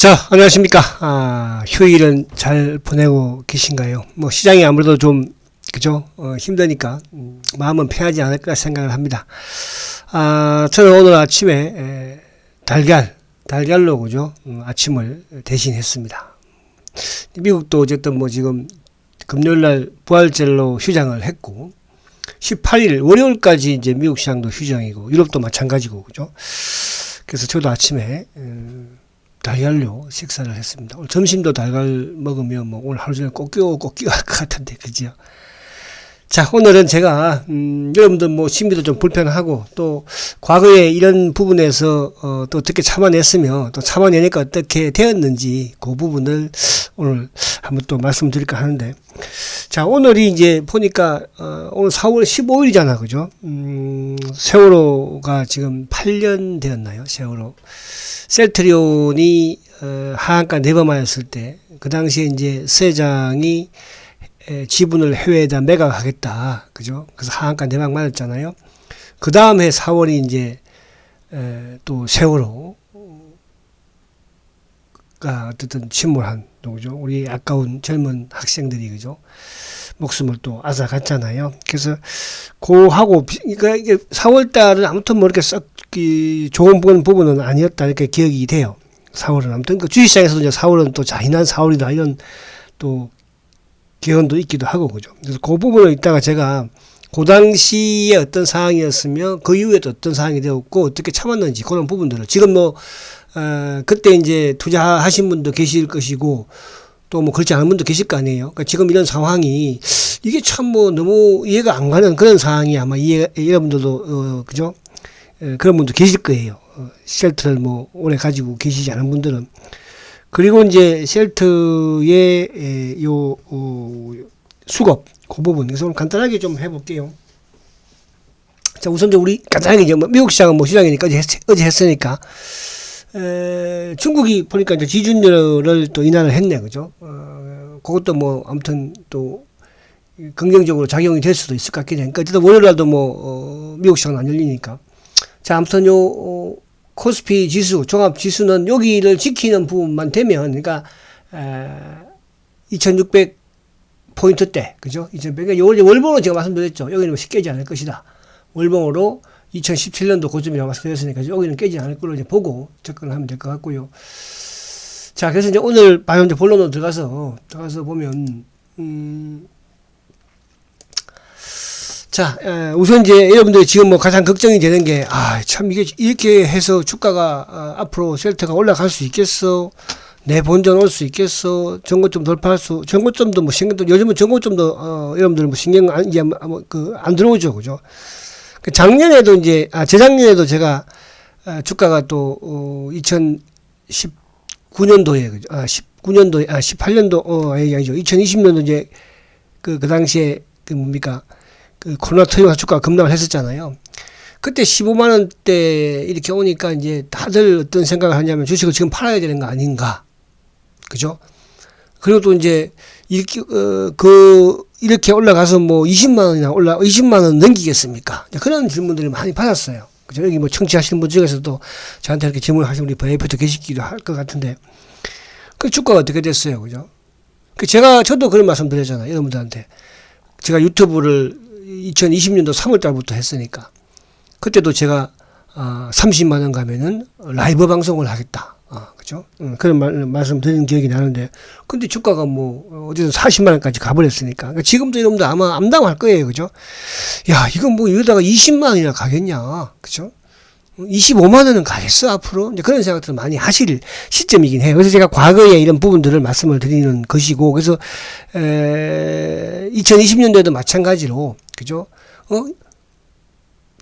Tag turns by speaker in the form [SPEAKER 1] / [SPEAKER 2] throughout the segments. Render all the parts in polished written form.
[SPEAKER 1] 자, 안녕하십니까. 휴일은 잘 보내고 계신가요? 뭐, 시장이 아무래도 좀, 그죠? 힘드니까, 마음은 편하지 않을까 생각을 합니다. 저는 오늘 아침에, 달걀로, 그죠? 아침을 대신했습니다. 미국도 어쨌든 뭐 지금 금요일날 부활절로 휴장을 했고, 18일, 월요일까지 이제 미국 시장도 휴장이고, 유럽도 마찬가지고, 그죠? 그래서 저도 아침에, 달걀로 식사를 했습니다. 오늘 점심도 달걀 먹으면 뭐 오늘 하루 종일 꼭 끼워할 것 같은데, 그죠? 자, 오늘은 제가, 여러분들 뭐 심기도 좀 불편하고, 또 과거에 이런 부분에서, 또 어떻게 참아냈으며, 또 참아내니까 어떻게 되었는지, 그 부분을 오늘 한번 또 말씀드릴까 하는데, 자, 오늘이 이제 보니까, 오늘 4월 15일이잖아, 그죠? 세월호가 지금 8년 되었나요? 세월호. 셀트리온이 하한가 내범하였을 때 그 당시에 이제 세 장이 지분을 해외에다 매각하겠다, 그죠? 그래서 하한가 내막 맞았잖아요. 그 다음 해 4월이 이제 또 세월호가 어쨌든 침몰한, 그죠? 우리 아까운 젊은 학생들이, 그죠? 목숨을 또 앗아갔잖아요. 그래서 고하고 그러니까 이게 4월 달은 아무튼 뭐 이렇게 썩 좋은 부분은 아니었다 이렇게 기억이 돼요. 4월은 아무튼 그 주식시장에서도 이제 4월은 또 잔인한 4월이다 이런 또 기원도 있기도 하고, 그죠. 그래서 그 부분을 이따가 제가 그 당시에 어떤 상황이었으며 그 이후에도 어떤 상황이 되었고 어떻게 참았는지 그런 부분들을 지금 뭐 그때 이제 투자하신 분도 계실 것이고 또 뭐 그렇지 않은 분도 계실 거 아니에요. 그러니까 지금 이런 상황이 이게 참 뭐 너무 이해가 안 가는 그런 상황이 아마 여러분들도 그죠? 그런 분도 계실 거예요. 셀트를 뭐 오래 가지고 계시지 않은 분들은. 그리고 이제 셀트의 수급 그 부분 그래서 오늘 간단하게 좀 해볼게요. 자, 우선 이제 우리 간단하게 이제 미국 시장은 뭐 시장이니까 어제 했으니까. 중국이 보니까 이제 지준율을 또 인하를 했네, 그죠? 그것도 뭐, 아무튼 또, 긍정적으로 작용이 될 수도 있을 것 같긴 해. 그러니까, 어쨌든 월요일날도 뭐, 미국 시장은 안 열리니까. 자, 아무튼 코스피 지수, 종합 지수는 여기를 지키는 부분만 되면, 그러니까, 2600포인트대, 그죠? 2600, 월봉으로 제가 말씀드렸죠. 여기는 뭐 깨지 않을 것이다. 월봉으로 2017년도 고점이라고 말씀드렸으니까 여기는 깨지 않을 걸로 이제 보고 접근을 하면 될 것 같고요. 자, 그래서 이제 오늘 바로 이제 본론으로 들어가서 보면, 자, 우선 이제 여러분들이 지금 뭐 가장 걱정이 되는 게, 참 이게 이렇게 해서 주가가, 앞으로 셀트가 올라갈 수 있겠어? 내 본전 올 수 있겠어? 전고점 돌파할 전고점도 뭐 요즘은 전고점도, 여러분들 뭐 신경 안 들어오죠. 그죠? 작년에도 이제, 재작년에도 제가, 주가가 또, 2019년도에, 18년도, 아니죠. 2020년도 이제, 그 당시에, 코로나 터지면서 주가가 급락을 했었잖아요. 그때 15만원대 이렇게 오니까 이제 다들 어떤 생각을 하냐면 주식을 지금 팔아야 되는 거 아닌가. 그죠? 그리고 또 이제, 이렇게 올라가서 뭐 20만원 넘기겠습니까? 그런 질문들을 많이 받았어요. 그죠? 여기 뭐 청취하시는 분 중에서도 저한테 이렇게 질문하시는 우리 베이프도 계시기도 할 것 같은데, 그 주가가 어떻게 됐어요? 그죠? 저도 그런 말씀 드렸잖아요. 여러분들한테. 제가 유튜브를 2020년도 3월 달부터 했으니까, 그때도 제가, 30만원 가면은 라이브 방송을 하겠다. 그죠? 그런 말씀 드린 기억이 나는데, 근데 주가가 뭐, 어쨌든 40만원까지 가버렸으니까. 그러니까 지금도 여러분들 아마 암담할 거예요. 그죠? 야, 이건 뭐 이러다가 20만원이나 가겠냐. 그죠? 25만원은 가겠어, 앞으로? 이제 그런 생각들을 많이 하실 시점이긴 해요. 그래서 제가 과거에 이런 부분들을 말씀을 드리는 것이고, 그래서, 2020년도에도 마찬가지로, 그죠?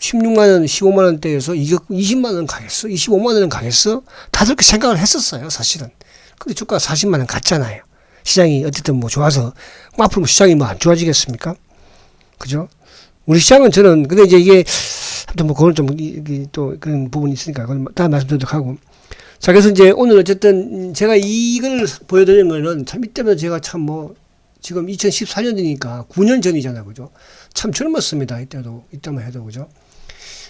[SPEAKER 1] 16만원, 15만원대에서 20만원 가겠어? 25만원은 가겠어? 다들 그렇게 생각을 했었어요, 사실은. 근데 주가가 40만원 갔잖아요. 시장이 어쨌든 뭐 좋아서, 앞으로 시장이 뭐 안 좋아지겠습니까? 그죠? 우리 시장은 근데 이제 이게, 아무튼 뭐 그건 좀, 또 그런 부분이 있으니까, 그건 다음 말씀드리도록 하고. 자, 그래서 이제 오늘 어쨌든 제가 이걸 보여드리는 거는 참 이때면 제가 참 뭐, 지금 2014년이니까 9년 전이잖아요. 그죠? 참 젊었습니다. 이때만 해도. 그죠?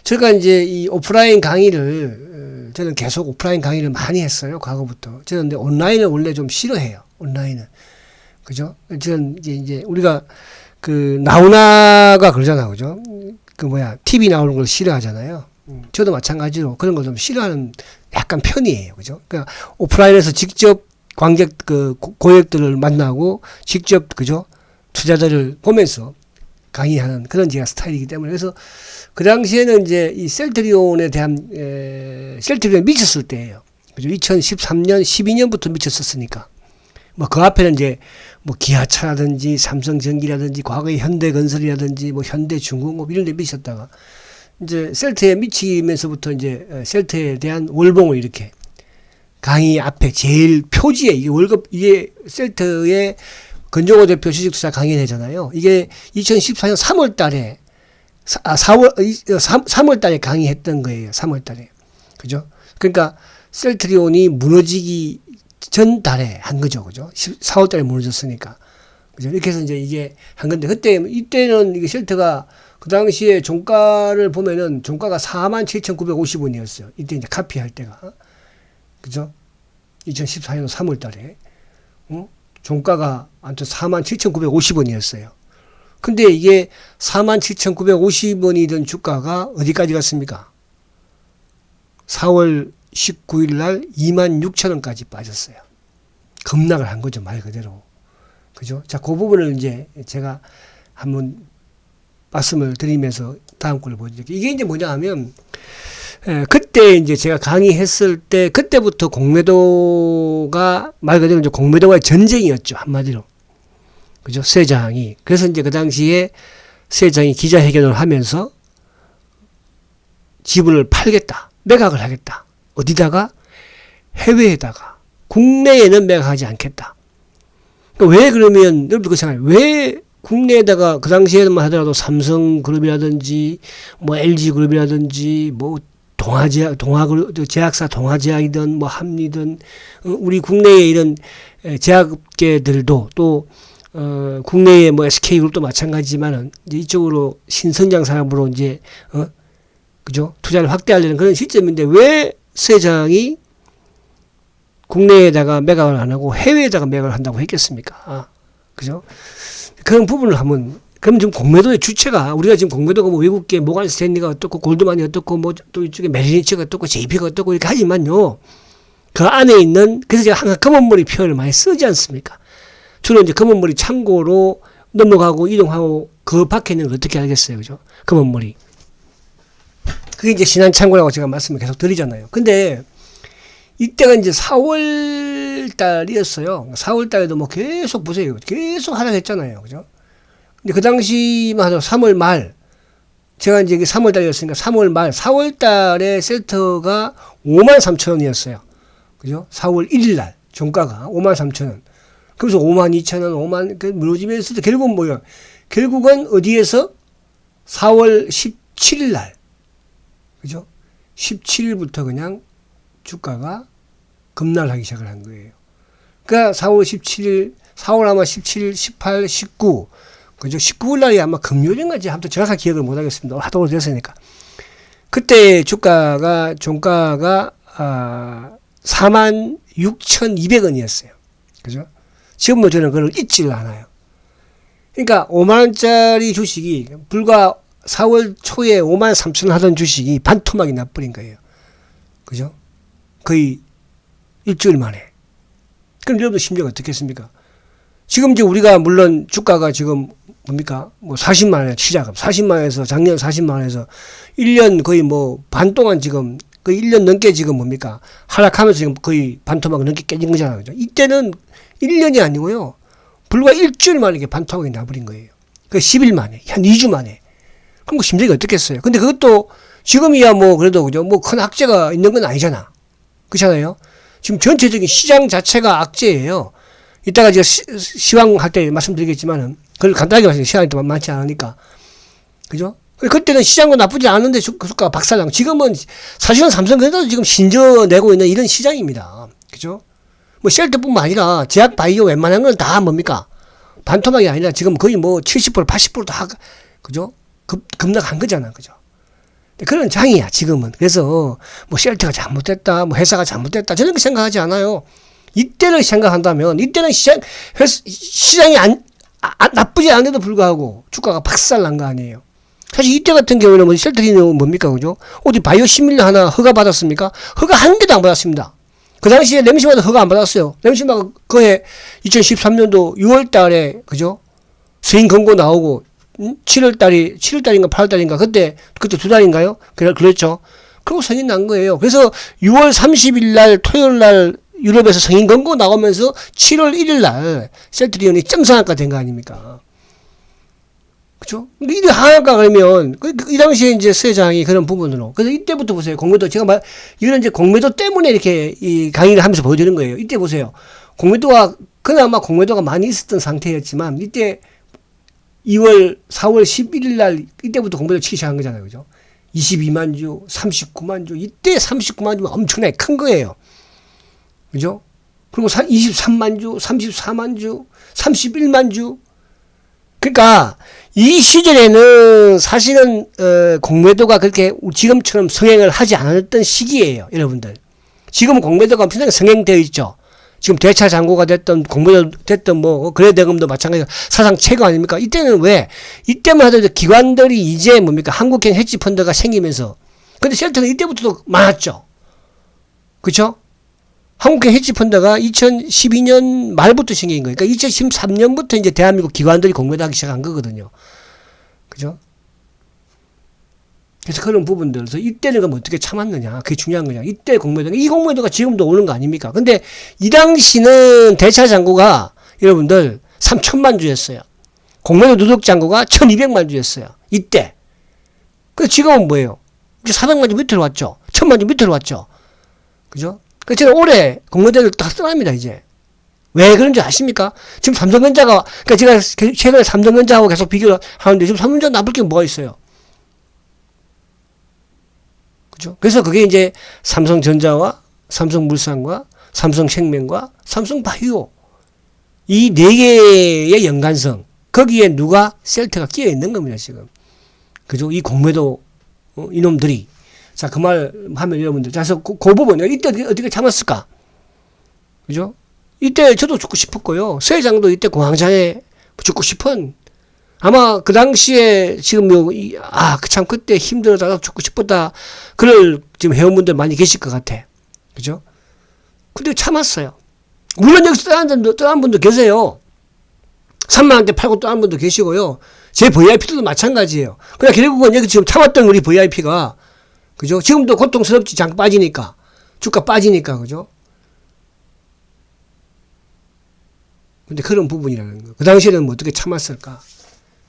[SPEAKER 1] 제가 이제 이 오프라인 강의를 저는 계속 오프라인 강의를 많이 했어요. 과거부터. 저는 근데 온라인을 원래 좀 싫어해요. 온라인은. 그죠? 저는 이제 우리가 그 나오나가 그러잖아. 그죠? 그 TV 나오는 걸 싫어하잖아요. 저도 마찬가지로 그런 걸 좀 싫어하는 약간 편이에요. 그죠? 그러니까 오프라인에서 직접 관객 고객들을 만나고 직접 그죠? 투자자를 보면서 강의하는 그런 제가 스타일이기 때문에 그래서 그 당시에는 이제 이 셀트리온에 대한 셀트리온에 미쳤을 때예요. 그죠? 2013년, 12년부터 미쳤었으니까. 뭐 그 앞에는 이제 뭐 기아차라든지 삼성전기라든지 과거의 현대건설이라든지 뭐 현대중공업 뭐 이런 데 미쳤다가 이제 셀트에 미치면서부터 이제 셀트에 대한 월봉을 이렇게 강의 앞에 제일 표지에 이게 월급 이게 셀트의 건종호 대표 주식투자 강의회잖아요. 이게 2014년 3월 달에 3월 달에 강의했던 거예요. 3월 달에. 그죠? 그러니까 셀트리온이 무너지기 전 달에 한 거죠. 그죠? 4월 달에 무너졌으니까. 그죠? 이렇게 해서 이제 이게 한 건데 이때는 이게 셀트가 그 당시에 종가를 보면은 종가가 47,950원이었어요. 이때 이제 카피할 때가. 그죠? 2014년 3월 달에. 종가가 아무튼 47,950원이었어요. 근데 이게 47,950원이던 주가가 어디까지 갔습니까? 4월 19일 날 26,000원까지 빠졌어요. 급락을 한 거죠, 말 그대로. 그죠? 자, 그 부분을 이제 제가 한번 말씀을 드리면서 다음 걸 보여드릴게요. 이게 이제 뭐냐 하면, 그때 이제 제가 강의했을 때, 그때부터 공매도가, 말 그대로 이제 공매도와의 전쟁이었죠, 한마디로. 그죠? 세장이. 그래서 이제 그 당시에 세장이 기자회견을 하면서 지분을 팔겠다. 매각을 하겠다. 어디다가? 해외에다가. 국내에는 매각하지 않겠다. 그러니까 왜 그러면, 여러분들 그 생각해요. 왜 국내에다가 그 당시에만 하더라도 삼성그룹이라든지, 뭐 LG그룹이라든지, 뭐 제약사 동아제약이든 뭐 한미든, 우리 국내의 이런 제약업계들도 또, 국내의 뭐 SK그룹도 마찬가지지만은, 이제 이쪽으로 신성장 산업으로 이제, 그죠? 투자를 확대하려는 그런 시점인데 왜 세장이 국내에다가 매각을 안 하고 해외에다가 매각을 한다고 했겠습니까? 그죠? 그런 부분을 한번, 그럼 지금 공매도의 주체가, 우리가 지금 공매도가 뭐 외국계 모간 스탠리가 어떻고, 골드만이 어떻고, 뭐 또 이쪽에 메리린치가 어떻고, JP가 어떻고, 이렇게 하지만요. 그 안에 있는, 그래서 제가 항상 검은머리 표현을 많이 쓰지 않습니까? 주로 이제 검은머리 참고로 넘어가고 이동하고, 그 밖에 있는 걸 어떻게 알겠어요? 그죠? 검은머리. 그게 이제 신한창고라고 제가 말씀을 계속 드리잖아요. 근데, 이때가 이제 4월 달이었어요. 4월 달에도 뭐 계속 보세요. 계속 하락했잖아요. 그죠? 근데 그 당시만 하도 3월 말, 제가 이제 3월 달이었으니까 3월 말, 4월 달에 셀트가 53,000원이었어요. 그죠? 4월 1일 날, 종가가 53,000원. 그래서 52,000원, 무너지면서 결국은 뭐야? 결국은 어디에서? 4월 17일 날. 그죠? 17일부터 그냥 주가가 급락을 하기 시작을 한 거예요. 그러니까 4월 17일, 4월 아마 17, 18, 19, 그죠? 19일 날이 아마 금요일인가지 아무튼 정확하게 기억을 못 하겠습니다. 하도 오래됐으니까. 그때 주가가, 종가가, 46,200원이었어요. 그죠? 지금 뭐 저는 그걸 잊지를 않아요. 그러니까 5만원짜리 주식이 불과 4월 초에 53,000원 하던 주식이 반토막이 나버린 거예요. 그죠? 거의 일주일 만에. 그럼 여러분 심리가 어떻겠습니까? 지금 이제 우리가 물론 주가가 지금 뭡니까? 뭐 40만원에 시작함. 40만원에서 작년 40만원에서 1년 거의 뭐 반 동안 지금 거의 1년 넘게 지금 뭡니까? 하락하면서 지금 거의 반토막 넘게 깨진 거잖아요. 그죠? 이때는 1년이 아니고요. 불과 일주일 만에 이게 반토막이 나버린 거예요. 그 10일 만에, 한 2주 만에. 그럼 뭐 심리가 어떻겠어요? 근데 그것도 지금이야 뭐 그래도 그죠? 뭐 큰 악재가 있는 건 아니잖아. 그렇잖아요? 지금 전체적인 시장 자체가 악재예요. 이따가 제가 시황 할 때 말씀드리겠지만은, 그걸 간단하게 말씀드리면 시간이 또 많지 않으니까. 그죠? 그때는 시장도 나쁘지 않은데 주가가 박살나고, 지금은 사실은 삼성그래도 지금 신저 내고 있는 이런 시장입니다. 그죠? 뭐 셀트뿐만 아니라 제약 바이오 웬만한 건 다 뭡니까? 반토막이 아니라 지금 거의 뭐 70%, 80% 다, 그죠? 급락한 거잖아. 그죠? 그런 장이야, 지금은. 그래서 뭐 셀트가 잘못됐다, 뭐 회사가 잘못됐다, 저런 거 생각하지 않아요. 이때를 생각한다면, 이때는 시장이 나쁘지 않은데도 불구하고 주가가 박살난 거 아니에요. 사실 이때 같은 경우는 뭐 셀트리는 뭡니까, 그죠? 어디 바이오 시밀러 하나 허가 받았습니까? 허가 한 개도 안 받았습니다. 그 당시에 램시마도 허가 안 받았어요. 램시마가 그해 2013년도 6월 달에, 그죠? 수익 권고 나오고, 7월달인가 8월달인가, 그때 두 달인가요? 그렇죠. 그리고 승인 난 거예요. 그래서 6월 30일 날, 토요일 날, 유럽에서 승인 권고 나오면서 7월 1일 날, 셀트리온이 점상한가 된 거 아닙니까? 그죠? 근데 이게 하한가 그러면, 이 당시에 이제 세장이 그런 부분으로. 그래서 이때부터 보세요. 공매도, 이거는 이제 공매도 때문에 이렇게 이 강의를 하면서 보여드리는 거예요. 이때 보세요. 공매도가, 그나마 공매도가 많이 있었던 상태였지만, 이때 4월 11일 날, 이때부터 공매도 치기 시작한 거잖아요. 그죠? 22만 주, 39만 주, 이때 39만 주면 엄청나게 큰 거예요. 그죠? 그리고 23만 주, 34만 주, 31만 주. 그러니까 이 시절에는 사실은 공매도가 그렇게 지금처럼 성행을 하지 않았던 시기예요, 여러분들. 지금은 공매도가 엄청나게 성행되어 있죠. 지금 대차 잔고가 됐던 공매도 됐던 뭐 거래대금도 마찬가지로 사상 최고 아닙니까? 이때는 왜? 이때만 하더라도 기관들이 이제 뭡니까? 한국형 헤지펀드가 생기면서. 근데 셀트는 이때부터도 많았죠. 그렇죠? 한국형 헤지펀드가 2012년 말부터 생긴 거예요. 그러니까 2013년부터 이제 대한민국 기관들이 공매도하기 시작한 거거든요. 그죠? 그래서 그런 부분들, 그래서 이때는 그럼 어떻게 참았느냐, 그게 중요한 거냐. 이때 공매도, 이 공매도가 지금도 오는 거 아닙니까? 근데 이 당시는 대차 잔고가 여러분들 3천만 주였어요. 공매도 누적 잔고가 1200만 주였어요. 이때. 근데 지금은 뭐예요? 이제 400만 주 밑으로 왔죠. 1000만 주 밑으로 왔죠. 그죠? 그래서 저는 올해 공매도를 딱 떠납니다, 이제. 왜 그런지 아십니까? 지금 삼성전자가, 그러니까 제가 최근에 삼성전자하고 계속 비교를 하는데 지금 삼성전자 나쁠 게 뭐가 있어요? 그죠? 그래서 그게 이제 삼성전자와 삼성물산과 삼성생명과 삼성바이오 이 네 개의 연관성 거기에 누가 셀트가 끼어 있는 겁니다, 지금. 그죠? 이 공매도 이놈들이. 자, 그 말 하면 여러분들. 자, 그래서 그 부분 이때 어떻게 참았을까? 그죠? 이때 저도 죽고 싶었고요. 서 회장도 이때 공황장애 죽고 싶은 아마 그 당시에 지금 참 그때 힘들어서 죽고 싶었다. 그럴 지금 회원분들 많이 계실 것 같아. 그죠? 근데 참았어요. 물론 여기서 떠난 분도 계세요. 3만원대 팔고 떠난 분도 계시고요. 제 VIP들도 마찬가지예요. 그러나 결국은 여기 지금 참았던 우리 VIP가 그죠? 지금도 고통스럽지, 장 빠지니까. 주가 빠지니까, 그죠? 근데 그런 부분이라는 거. 그 당시에는 뭐 어떻게 참았을까?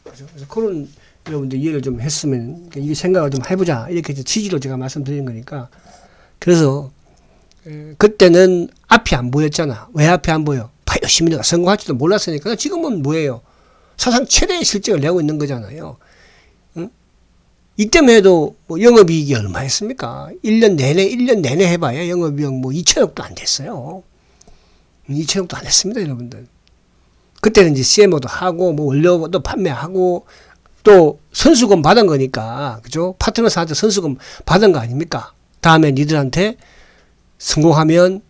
[SPEAKER 1] 그죠? 그래서 그런 여러분들 이해를 좀 했으면, 그러니까 이게 생각을 좀 해보자. 이렇게 취지로 제가 말씀드린 거니까. 그래서, 그때는 앞이 안 보였잖아. 왜 앞이 안 보여? 바이오 시밀러가 성공할지도 몰랐으니까. 지금은 뭐예요? 사상 최대의 실적을 내고 있는 거잖아요. 응? 이때만 해도 뭐 영업이익이 얼마였습니까? 1년 내내 해봐야 영업이익 뭐 2천억도 안 됐어요. 2천억도 안 했습니다, 여러분들. 그때는 이제 CMO도 하고, 뭐 원료도 판매하고, 또 선수금 받은 거니까, 그죠? 파트너사한테 선수금 받은 거 아닙니까? 다음에 니들한테 성공하면,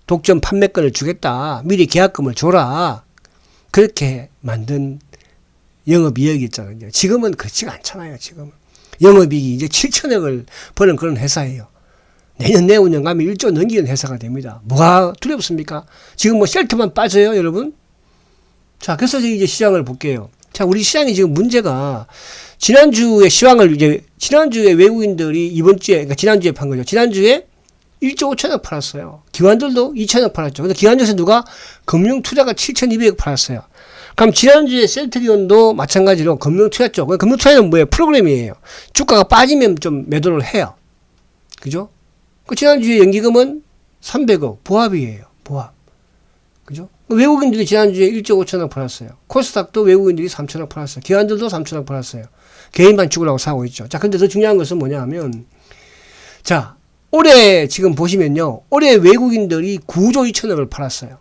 [SPEAKER 1] 독점 판매권을 주겠다. 미리 계약금을 줘라. 그렇게 만든 영업이익이 있잖아요. 지금은 그렇지가 않잖아요, 지금은. 영업이익이 이제 7천억을 버는 그런 회사예요. 내년 내후년 가면 1조 넘기는 회사가 됩니다. 뭐가 두렵습니까? 지금 뭐 셀트만 빠져요, 여러분? 자, 그래서 이제 시장을 볼게요. 자, 우리 시장이 지금 문제가 지난주에 지난주에 외국인들이 그러니까 지난주에 판 거죠. 지난주에 1조 5천억 팔았어요. 기관들도 2천억 팔았죠. 근데 기관에서 누가 금융투자가 7,200억 팔았어요. 그럼 지난주에 셀트리온도 마찬가지로 금융투자 쪽. 금융투자는 뭐예요? 프로그램이에요. 주가가 빠지면 좀 매도를 해요. 그죠? 그 지난주에 연기금은 300억 보합이에요. 보합. 그죠? 외국인들이 지난주에 1조 5천억 팔았어요. 코스닥도 외국인들이 3천억 팔았어요. 기관들도 3천억 팔았어요. 개인만 죽으라고 사고 있죠. 자, 근데 더 중요한 것은 뭐냐 하면, 자, 올해 지금 보시면요. 올해 외국인들이 9조 2천억을 팔았어요.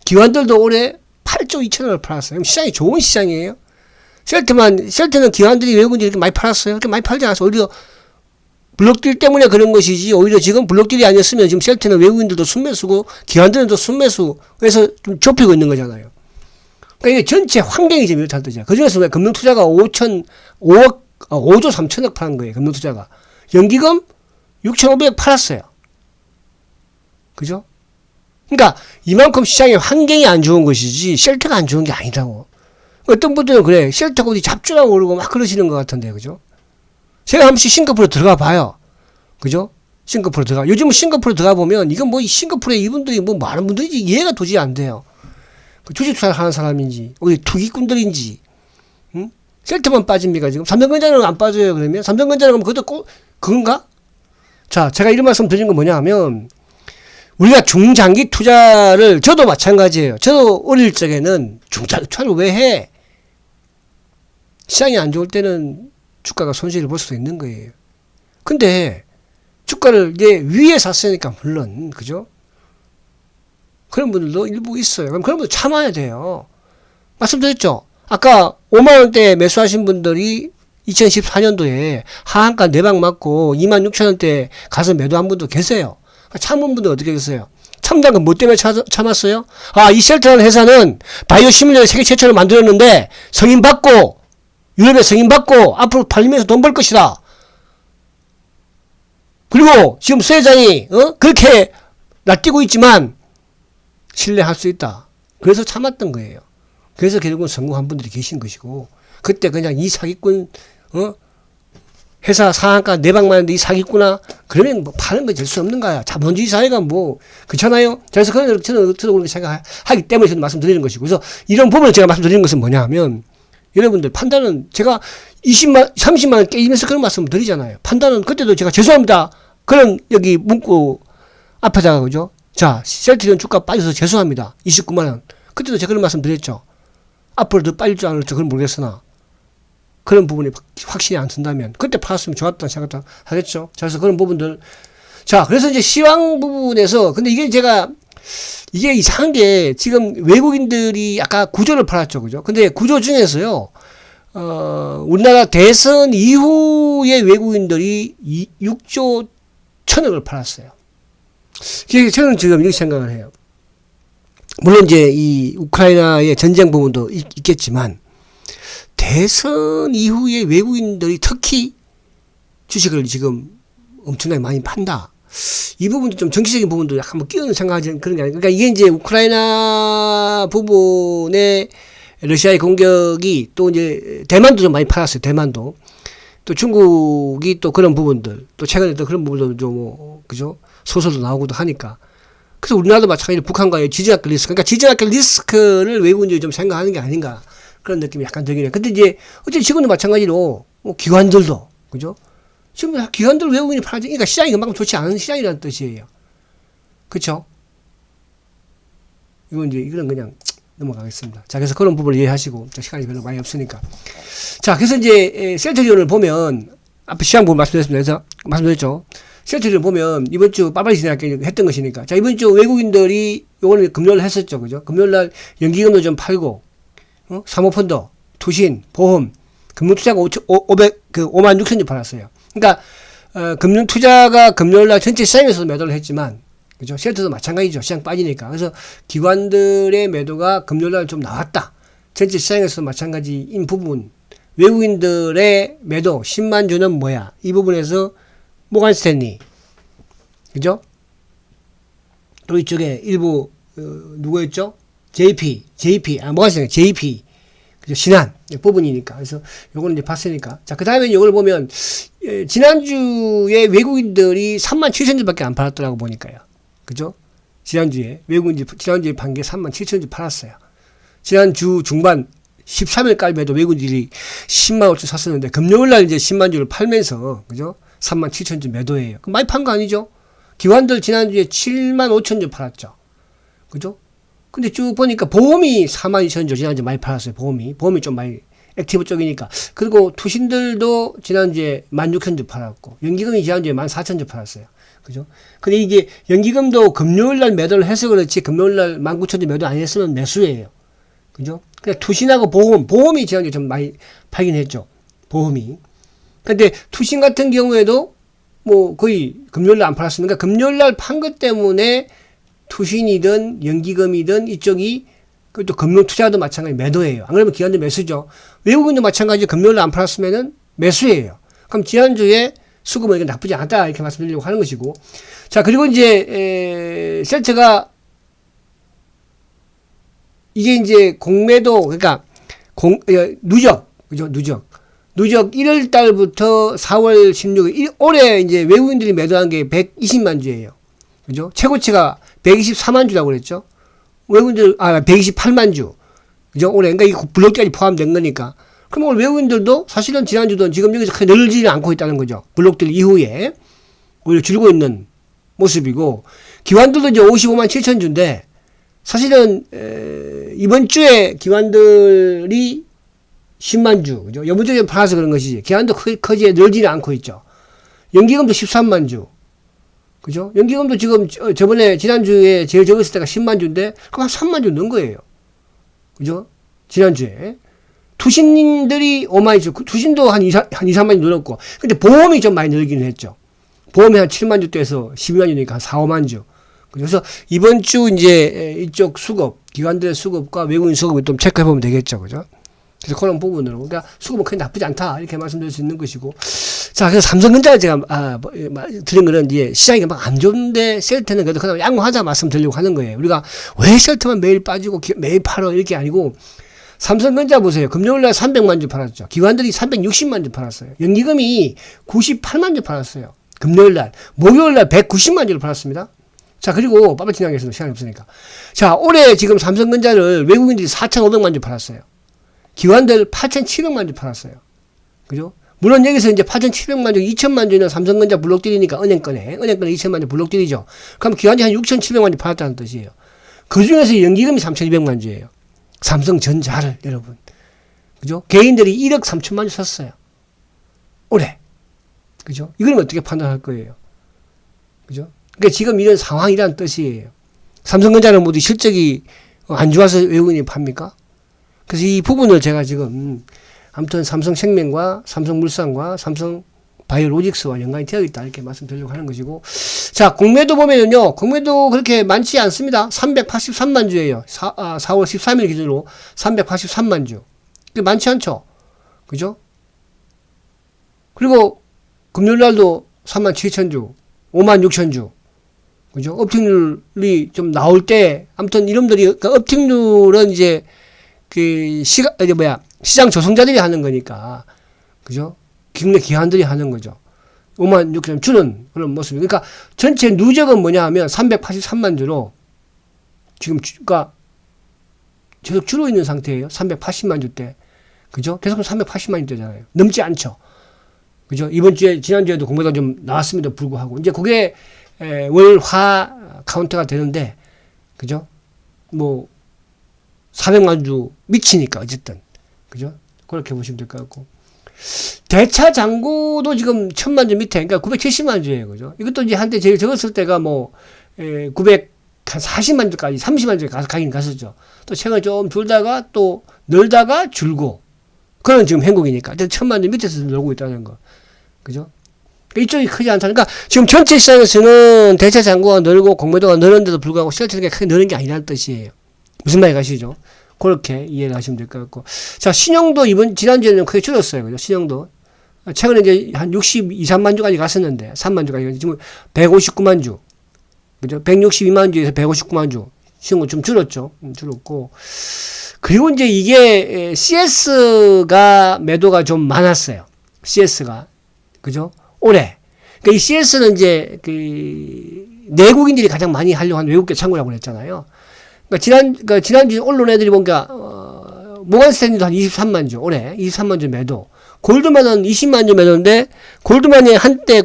[SPEAKER 1] 기관들도 올해 8조 2천억을 팔았어요. 시장이 좋은 시장이에요. 셀트는 기관들이 외국인들이 이렇게 많이 팔았어요. 이렇게 많이 팔지 않았어. 오히려 블록딜 때문에 그런 것이지, 오히려 지금 블록딜이 아니었으면 지금 셀트는 외국인들도 순매수고, 기관들은 또 순매수해서 좀 좁히고 있는 거잖아요. 그러니까 이게 전체 환경이 지금 이렇다는 뜻이야. 그 중에서 왜 금융투자가 5조 3천억 파는 거예요. 금융투자가. 연기금 6,500억 팔았어요. 그죠? 그러니까 이만큼 시장의 환경이 안 좋은 것이지 쉘터가 안 좋은 게 아니라고. 어떤 분들은 그래, 쉘터가 어디 잡주라고 그러고 막 그러시는 것 같은데, 그죠? 제가 한 번씩 싱가포르 들어가 봐요. 그죠? 싱가포르 들어가. 요즘은 싱가포르 들어가 보면 이건 뭐 싱가포르에 이분들이 뭐 많은 분들이 이해가 도저히 안 돼요. 그 주식 투자를 하는 사람인지, 어디 투기꾼들인지, 응? 셀트만 빠집니까, 지금? 삼성전자는 안 빠져요, 그러면? 삼성전자는 그럼 그것도 그건가? 자, 제가 이런 말씀 드린 건 뭐냐 하면, 우리가 중장기 투자를, 저도 마찬가지예요. 저도 어릴 적에는 중장기 투자를 왜 해? 시장이 안 좋을 때는 주가가 손실을 볼 수도 있는 거예요. 근데, 주가를 이제 위에 샀으니까, 물론, 그죠? 그런 분들도 일부 있어요. 그럼 그런 분들 참아야 돼요. 말씀드렸죠? 아까 5만원대 매수하신 분들이 2014년도에 하한가 4방 맞고 26,000원대 가서 매도한 분도 계세요. 참은 분들 어떻게 계세요? 참는 건 뭐 때문에 참았어요? 아, 이 셀트라는 회사는 바이오 시뮬레이터 세계 최초로 만들었는데 승인받고, 유럽에 승인받고 앞으로 팔리면서 돈 벌 것이다. 그리고 지금 수혜장이 그렇게 날뛰고 있지만 신뢰할 수 있다. 그래서 참았던 거예요. 그래서 결국은 성공한 분들이 계신 것이고, 그때 그냥 이 사기꾼, 회사 상한가 4방 맞는데 이 사기꾼아? 그러면 뭐 파는 거 될 수 없는 거야. 자본주의 사회가 뭐, 그렇잖아요? 그래서 저는 그렇게 생각하기 때문에 저는 말씀드리는 것이고, 그래서 이런 부분을 제가 말씀드리는 것은 뭐냐 하면, 여러분들 판단은 제가 30만원 깨지면서 그런 말씀을 드리잖아요. 판단은 그때도 제가 죄송합니다. 그런 여기 문구 앞에다가, 그죠? 자, 셀트리온 주가 빠져서 죄송합니다. 29만원. 그때도 제가 그런 말씀 드렸죠. 앞으로 더 빠질 줄 알았죠. 그건 모르겠으나. 그런 부분이 확신이 안 든다면, 그때 팔았으면 좋았다는 생각도 하겠죠. 자, 그래서 그런 부분들. 자, 그래서 이제 시황 부분에서, 근데 이게 이상한 게, 지금 외국인들이 아까 구조를 팔았죠. 그죠? 근데 구조 중에서요, 우리나라 대선 이후에 외국인들이 6조 1천억을 팔았어요. 저는 지금 이렇게 생각을 해요. 물론 이제 이 우크라이나의 전쟁 부분도 있겠지만, 대선 이후에 외국인들이 특히 주식을 지금 엄청나게 많이 판다. 이 부분도 좀 정치적인 부분도 약간 뭐 끼우는 생각하지 그런 게 아니고, 그러니까 이게 이제 우크라이나 부분에 러시아의 공격이 또 이제 대만도 좀 많이 팔았어요. 대만도. 또 중국이 또 그런 부분들, 또 최근에 또 그런 부분도 좀, 그죠? 소설도 나오고도 하니까. 그래서 우리나라도 마찬가지로 북한과의 지정학적 리스크, 그러니까 지정학적 리스크를 외국인들이 좀 생각하는 게 아닌가. 그런 느낌이 약간 들긴 해요. 근데 이제, 어쨌든 지금도 마찬가지로, 뭐 기관들도, 그죠? 지금 기관들 외국인이 팔아지, 그러니까 시장이 그만큼 좋지 않은 시장이라는 뜻이에요. 그쵸? 이건 그냥 넘어가겠습니다. 자, 그래서 그런 부분을 이해하시고, 시간이 별로 많이 없으니까. 자, 그래서 이제, 셀트리온을 보면, 앞에 시장 부분 말씀드렸죠. 셀트리온을 보면, 이번 주 빠바리 진행할게 했던 것이니까. 자, 이번 주 외국인들이 요거는 금요일 했었죠. 그죠? 금요일 날 연기금도 좀 팔고, 사모펀드, 투신, 보험, 금융투자가 5만 6천 주 팔았어요. 그러니까, 금융투자가 금요일 날 전체 시장에서 매도를 했지만, 그죠? 셀트도 마찬가지죠. 시장 빠지니까. 그래서 기관들의 매도가 금요일 날 좀 나왔다. 전체 시장에서 마찬가지인 부분. 외국인들의 매도 10만 주는 뭐야? 이 부분에서 모간 스탠리. 그죠? 또 이쪽에 일부, 누구였죠? 모간 스탠리, JP. 그죠? 신한 부분이니까. 그래서 요거는 이제 봤으니까. 자, 그 다음에 이걸 보면, 지난주에 외국인들이 3만 7천 주밖에 안 팔았더라고 보니까요. 그죠? 지난주에 판 게 3만 7천 주 팔았어요. 지난주 중반 13일까지도 외국인들이 10만 5천 샀었는데, 금요일날 이제 10만 주를 팔면서, 그죠? 3만 7천 주 매도예요. 그럼 많이 판 거 아니죠? 기관들 지난주에 7만 5천 주 팔았죠. 그죠? 근데 쭉 보니까 보험이 4만 2천 주 지난주에 많이 팔았어요. 보험이 좀 많이 액티브 쪽이니까. 그리고 투신들도 지난주에 16,000 주 팔았고, 연기금이 지난주에 14,000 주 팔았어요. 그죠? 근데 이게 연기금도 금요일날 매도를 해서 그렇지, 금요일날 19,000 주 매도 안 했으면 매수예요. 그죠? 그냥 투신하고 보험이 지난주에 좀 많이 팔긴 했죠. 보험이. 근데 투신 같은 경우에도 뭐 거의 금요일날 안 팔았으니까 금요일날 판 것 때문에 투신이든 연기금이든 이쪽이 또 금융투자도 마찬가지 매도예요. 안 그러면 기관도 매수죠. 외국인도 마찬가지 금요일날 안 팔았으면은 매수예요. 그럼 지난주에 수급은 이게 나쁘지 않다 이렇게 말씀드리려고 하는 것이고. 자, 그리고 이제 셀트가 이게 이제 공매도 그러니까 누적 그죠? 누적 1월 달부터 4월 16일 올해 이제 외국인들이 매도한 게 120만 주예요. 그죠? 최고치가 124만 주라고 그랬죠. 외국인들 128만 주. 그죠? 올해 그러니까 이 블록까지 포함된 거니까. 그럼 오늘 외국인들도 사실은 지난주도 지금 여기서 크게 늘지는 않고 있다는 거죠. 블록들 이후에 오히려 줄고 있는 모습이고 기관들도 이제 55만 7천 주인데 사실은 이번 주에 기관들이 10만 주, 그죠? 여부적으로 팔아서 그런 것이지. 기관도 크게 늘지는 않고 있죠. 연기금도 13만 주, 그죠? 연기금도 지금 저번에 지난주에 제일 적었을 때가 10만 주인데 그럼 한 3만 주 넣은 거예요. 그죠? 지난주에. 투신들이 5만 주, 투신도 한 2, 3만 주 늘었고. 근데 보험이 좀 많이 늘기는 했죠. 보험이 한 7만 주대에서 12만 주니까 한 4, 5만 주. 그래서 이번 주 이제 이쪽 수급, 기관들의 수급과 외국인 수급을 좀 체크해 보면 되겠죠. 그죠? 그래서 그런 부분으로. 그러니까 수급은 크게 나쁘지 않다. 이렇게 말씀드릴 수 있는 것이고. 자, 그래서 삼성전자 제가, 드린 거는 이제 시장이 막 안 좋은데 셀트는 그래도 그냥 양호하다 말씀드리려고 하는 거예요. 우리가 왜 셀트만 매일 빠지고 매일 팔어 이렇게 아니고 삼성전자 보세요. 금요일날 300만 주 팔았죠. 기관들이 360만 주 팔았어요. 연기금이 98만 주 팔았어요. 금요일날. 목요일날 190만 주를 팔았습니다. 자, 그리고 빠르게 진행하겠습니다. 시간이 없으니까. 자, 올해 지금 삼성전자를 외국인들이 4,500만 주 팔았어요. 기관들 8,700만 주 팔았어요. 그죠? 물론 여기서 이제 8,700만 주, 2,000만 주는 삼성전자 블록딜이니까 은행권에 2,000만 주 블록딜이죠. 그럼 기관이 한 6,700만 주 팔았다는 뜻이에요. 그 중에서 연기금이 3,200만 주예요. 삼성전자를, 여러분. 그죠? 개인들이 1억 3천만 주 샀어요. 올해. 그죠? 이걸 어떻게 판단할 거예요? 그죠? 그러니까 지금 이런 상황이라는 뜻이에요. 삼성전자는 모두 실적이 안 좋아서 외국인이 팝니까? 그래서 이 부분을 제가 지금 아무튼 삼성생명과 삼성물산과 삼성바이오로직스와 연관이 되어 있다 이렇게 말씀드리려고 하는 것이고. 자, 공매도 보면은요, 공매도 그렇게 많지 않습니다. 383만 주예요. 4월 13일 기준으로 383만 주. 많지 않죠? 그죠? 그리고 금요일날도 3만 7천 주, 5만 6천 주. 그죠? 업팅률이 좀 나올 때, 아무튼 이놈들이, 그 업팅률은 이제, 시장 조성자들이 하는 거니까. 그죠? 국내 기관들이 하는 거죠. 5만 6천 주는 그런 모습이. 그러니까 전체 누적은 뭐냐 하면 383만 주로 지금 주가 계속 줄어 있는 상태예요. 380만 주 때. 그죠? 계속 380만 주 때잖아요. 넘지 않죠. 그죠? 이번 주에, 지난주에도 공매도가 좀 나왔음에도 불구하고. 이제 그게 월화 카운트가 되는데, 그죠? 뭐, 400만 주 미치니까, 어쨌든. 그죠? 그렇게 보시면 될 것 같고. 대차 잔고도 지금 1000만 주 밑에, 그러니까 970만 주예요. 그죠? 이것도 이제 한때 제일 적었을 때가 뭐, 940만 주까지, 30만 주까지 가긴 갔었죠. 또 최근에 좀 줄다가 또 늘다가 줄고. 그런 지금 행국이니까. 1000만 주 밑에서 놀고 있다는 거. 그죠? 이쪽이 크지 않다. 그러니까 지금 전체 시장에서는 대차 잔고가 늘고 공매도가 늘었는데도 불구하고 실질적으로 크게 늘은 게 아니라는 뜻이에요. 무슨 말이 가시죠? 그렇게 이해를 하시면 될 것 같고. 자, 신용도 지난주에는 크게 줄었어요. 그죠? 신용도. 최근에 이제 한 62, 3만 주까지 갔었는데, 3만 주까지. 지금 159만 주. 그죠? 162만 주에서 159만 주. 신용은 좀 줄었죠. 줄었고. 그리고 이제 이게 CS가 매도가 좀 많았어요. CS가. 그죠? 올해. 그러니까 이 CS는 이제 내국인들이 가장 많이 하려고 하는 외국계 창구라고 그랬잖아요. 그러니까 지난주 언론 애들이 보니까, 모건 스탠리도 한 23만 주, 올해 23만 주 매도. 골드만은 20만 주 매도인데, 골드만이 한때,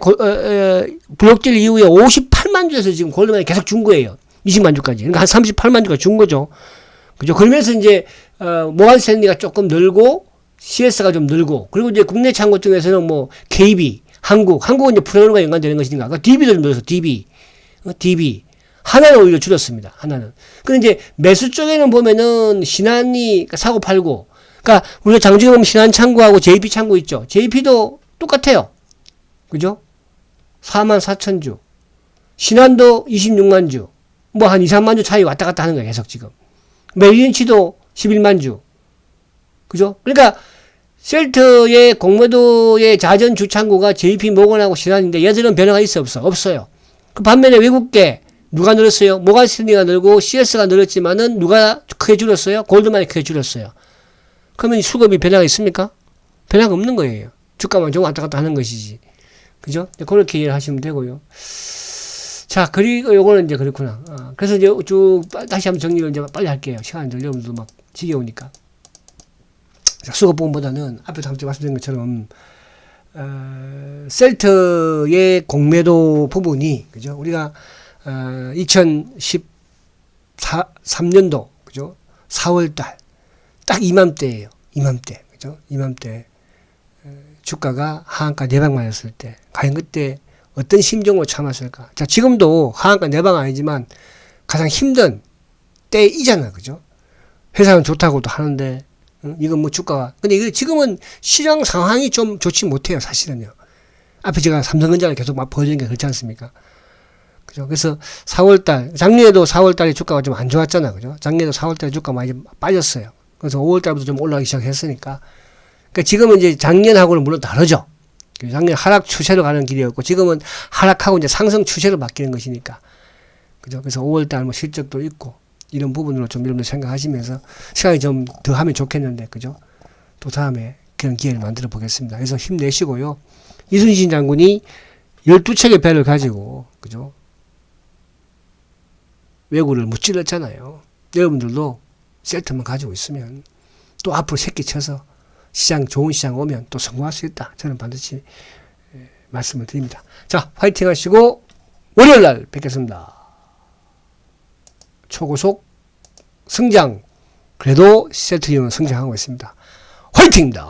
[SPEAKER 1] 블록딜 이후에 58만 주에서 지금 골드만이 계속 준 거예요. 20만 주까지. 그러니까 한 38만 주가 준 거죠. 그죠? 그러면서 이제, 모건 스탠리가 조금 늘고, CS가 좀 늘고, 그리고 이제 국내 창고 중에서는 뭐, KB, 한국은 이제 프로그램과 연관되는 것이니까, DB도 좀 늘어서 DB. 하나는 오히려 줄었습니다. 하나는. 근데 이제 매수 쪽에는 보면은 신한이 사고 팔고, 그러니까 우리가 장중에 보면 신한 창구하고 JP 창구 있죠. JP도 똑같아요. 그죠? 44,000주. 신한도 26만 주. 뭐 한 2, 3만 주 차이 왔다 갔다 하는 거예요. 계속 지금. 메리린치도 11만 주. 그죠? 그러니까 셀트의 공매도의 자전 주창구가 JP 모건하고 신한인데 얘들은 변화가 있어 없어? 없어요. 그 반면에 외국계 누가 늘었어요? 모간스탠리가 늘고 CS가 늘었지만은 누가 크게 줄었어요? 골드만이 크게 줄었어요. 그러면 수급이 변화가 있습니까? 변화가 없는 거예요. 주가만 좀 왔다 갔다 하는 것이지. 그죠? 그렇게 이해를 하시면 되고요. 자, 그리고 요거는 이제 그렇구나. 그래서 이제 쭉 다시 한번 정리를 이제 빨리 할게요. 시간이 여러분도 막 지겨우니까. 자, 수급보험보다는 앞에서 한번 말씀드린 것처럼 셀트의 공매도 부분이 그죠? 우리가 2013년도 그죠? 4월달 딱 이맘때예요. 이맘때 그죠? 이맘때 주가가 하한가 내방 맞았을 때 과연 그때 어떤 심정으로 참았을까? 자, 지금도 하한가 내방 아니지만 가장 힘든 때이잖아, 그죠? 회사는 좋다고도 하는데 이건 뭐 주가가 근데 이게 지금은 시장 상황이 좀 좋지 못해요, 사실은요. 앞에 제가 삼성전자를 계속 막 보여주는 게 그렇지 않습니까? 그죠? 그래서 4월달 작년에도 4월달에 주가가 좀 안 좋았잖아, 그죠? 작년에도 4월달에 주가 많이 빠졌어요. 그래서 5월달부터 좀 올라가기 시작했으니까. 그러니까 지금은 이제 작년하고는 물론 다르죠. 작년 하락 추세로 가는 길이었고 지금은 하락하고 이제 상승 추세로 바뀌는 것이니까. 그죠? 그래서 5월달 뭐 실적도 있고 이런 부분으로 좀 여러분들 생각하시면서 시간이 좀 더 하면 좋겠는데, 그죠? 또 다음에 그런 기회를 만들어 보겠습니다. 그래서 힘내시고요. 이순신 장군이 12척의 배를 가지고, 그죠? 외구를 무찔렀잖아요. 여러분들도 셀트만 가지고 있으면 또 앞으로 새끼 쳐서 좋은 시장 오면 또 성공할 수 있다. 저는 반드시 말씀을 드립니다. 자, 화이팅 하시고 월요일 날 뵙겠습니다. 초고속 성장. 그래도 셀트리온은 성장하고 있습니다. 화이팅입니다.